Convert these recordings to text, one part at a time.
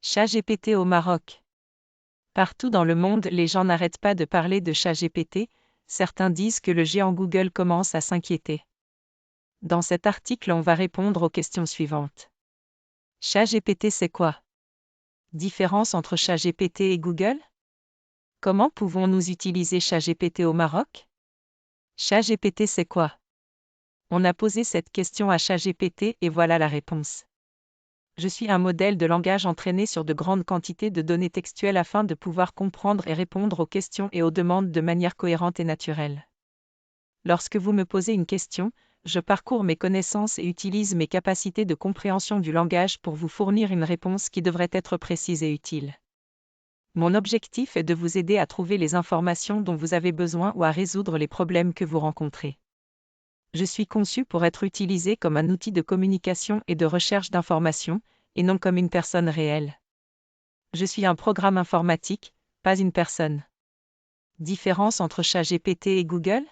ChatGPT au Maroc. Partout dans le monde, les gens n'arrêtent pas de parler de ChatGPT, certains disent que le géant Google commence à s'inquiéter. Dans cet article, on va répondre aux questions suivantes. ChatGPT, c'est quoi? Différence entre ChatGPT et Google? Comment pouvons-nous utiliser ChatGPT au Maroc? ChatGPT, c'est quoi? On a posé cette question à ChatGPT et voilà la réponse. Je suis un modèle de langage entraîné sur de grandes quantités de données textuelles afin de pouvoir comprendre et répondre aux questions et aux demandes de manière cohérente et naturelle. Lorsque vous me posez une question, je parcours mes connaissances et utilise mes capacités de compréhension du langage pour vous fournir une réponse qui devrait être précise et utile. Mon objectif est de vous aider à trouver les informations dont vous avez besoin ou à résoudre les problèmes que vous rencontrez. Je suis conçu pour être utilisé comme un outil de communication et de recherche d'informations, et non comme une personne réelle. Je suis un programme informatique, pas une personne. Différence entre ChatGPT et Google?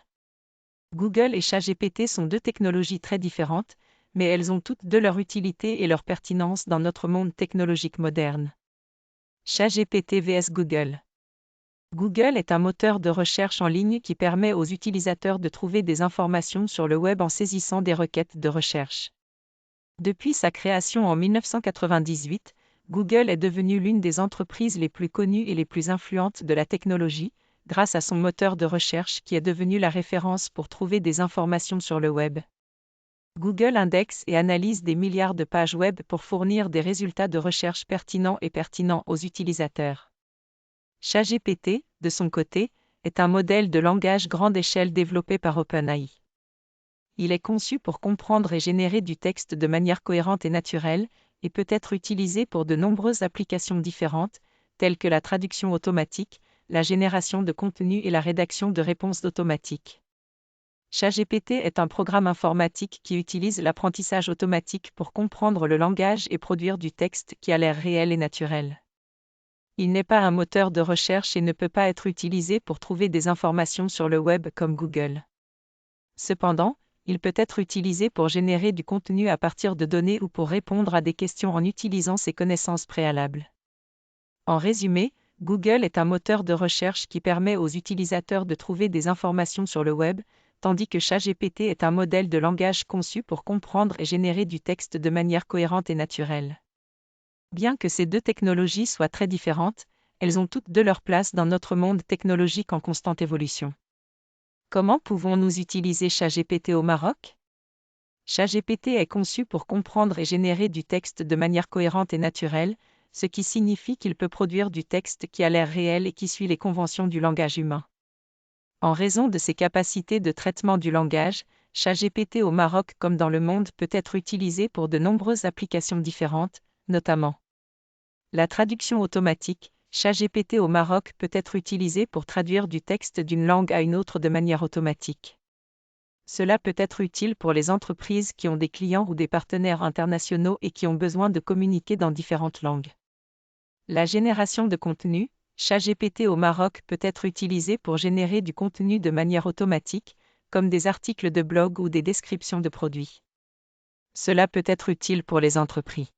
Google et ChatGPT sont deux technologies très différentes, mais elles ont toutes deux leur utilité et leur pertinence dans notre monde technologique moderne. ChatGPT vs Google. Google est un moteur de recherche en ligne qui permet aux utilisateurs de trouver des informations sur le web en saisissant des requêtes de recherche. Depuis sa création en 1998, Google est devenu l'une des entreprises les plus connues et les plus influentes de la technologie, grâce à son moteur de recherche qui est devenu la référence pour trouver des informations sur le web. Google indexe et analyse des milliards de pages web pour fournir des résultats de recherche pertinents aux utilisateurs. ChatGPT, de son côté, est un modèle de langage grande échelle développé par OpenAI. Il est conçu pour comprendre et générer du texte de manière cohérente et naturelle, et peut être utilisé pour de nombreuses applications différentes, telles que la traduction automatique, la génération de contenu et la rédaction de réponses automatiques. ChatGPT est un programme informatique qui utilise l'apprentissage automatique pour comprendre le langage et produire du texte qui a l'air réel et naturel. Il n'est pas un moteur de recherche et ne peut pas être utilisé pour trouver des informations sur le web comme Google. Cependant, il peut être utilisé pour générer du contenu à partir de données ou pour répondre à des questions en utilisant ses connaissances préalables. En résumé, Google est un moteur de recherche qui permet aux utilisateurs de trouver des informations sur le web, tandis que ChatGPT est un modèle de langage conçu pour comprendre et générer du texte de manière cohérente et naturelle. Bien que ces deux technologies soient très différentes, elles ont toutes deux leur place dans notre monde technologique en constante évolution. Comment pouvons-nous utiliser ChatGPT au Maroc? ChatGPT est conçu pour comprendre et générer du texte de manière cohérente et naturelle, ce qui signifie qu'il peut produire du texte qui a l'air réel et qui suit les conventions du langage humain. En raison de ses capacités de traitement du langage, ChatGPT au Maroc comme dans le monde peut être utilisé pour de nombreuses applications différentes, notamment la traduction automatique. ChatGPT au Maroc peut être utilisé pour traduire du texte d'une langue à une autre de manière automatique. Cela peut être utile pour les entreprises qui ont des clients ou des partenaires internationaux et qui ont besoin de communiquer dans différentes langues. La génération de contenu. ChatGPT au Maroc peut être utilisé pour générer du contenu de manière automatique, comme des articles de blog ou des descriptions de produits. Cela peut être utile pour les entreprises.